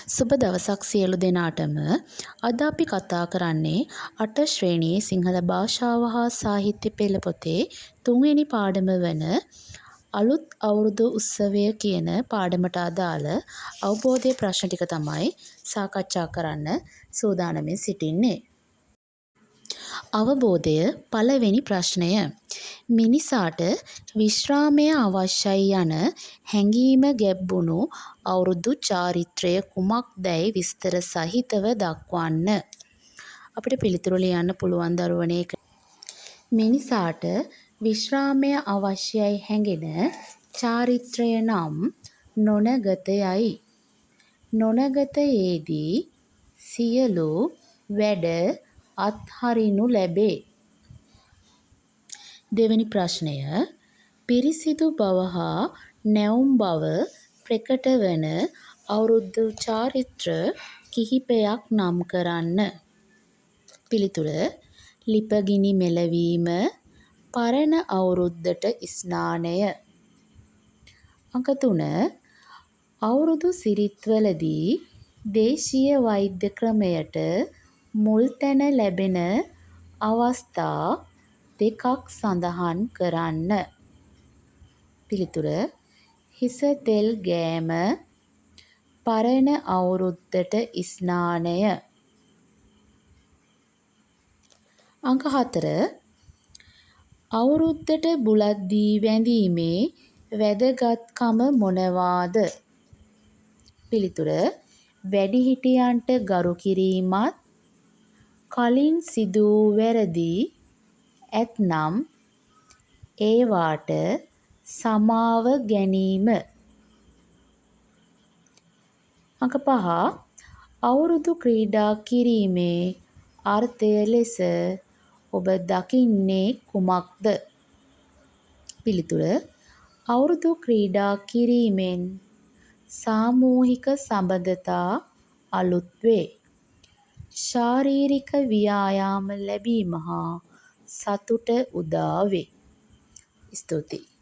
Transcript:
සුබ දවසක් සියලු දෙනාටම. අද අපි කතා කරන්නේ 8 ශ්‍රේණියේ සිංහල භාෂාව හා සාහිත්‍ය පෙළ පොතේ 3 වෙනි පාඩම වන අලුත් අවුරුදු උත්සවය කියන පාඩමට අදාළ අවබෝධයේ ප්‍රශ්න ටික තමයි සාකච්ඡා කරන්න සූදානමින් සිටින්නේ. අවබෝධය පළවෙනි ප්‍රශ්නය. මිනිසාට විශ්‍රාමය අවශ්‍යයි යන හැඟීම ගැබ්වුණු අවුරුදු චාරිත්‍රය කුමක්දැයි විස්තර සහිතව දක්වන්න. අපිට පිළිතුරු ලියන්න පුළුවන් දරුවනේ. මිනිසාට විශ්‍රාමය අවශ්‍යයි හැඟෙන චාරිත්‍රය නම් නොනගතයයි. නොනගතයේදී සියලු වැඩ අත්හරිනු ලැබේ. දෙවැනි ප්‍රශ්නය. පිරිසිදු බව හා නැවුම් බව ප්‍රකට වන අවුරුදු චාරිත්‍ර කිහිපයක් නම් කරන්න. පිළිතුර. ලිපගිනි මෙලවීම, පරණ අවුරුද්දට ස්නානය. අංක 3. අවුරුදු සිරිත්වලදී දේශීය වෛද්‍ය ක්‍රමයට මුල් තැන ලැබෙන අවස්ථා දෙකක් සඳහන් කරන්න. පිළිතුර. හිස තෙල් ගෑම, පරණ අවුරුද්දට ස්නානය. අංක 4. අවුරුද්දට බුලත් දී වැඳීමේ වැදගත්කම මොනවාද? පිළිතුර. වැඩිහිටියන්ට ගරු කිරීමත්, කලින් සිදු වූ වැරදි ඇත්නම් ඒවාට සමාව ගැනීම. අංක 5. අවුරුදු ක්‍රීඩා කිරීමේ අර්ථය ලෙස ඔබ දකින්නේ කුමක්ද? පිළිතුර. අවුරුදු ක්‍රීඩා කිරීමෙන් සාමූහික සබඳතා අලුත් වේ. ශාරීරික ව්‍යායාම ලැබීම හා සතුට උදා වේ. ස්තුතියි.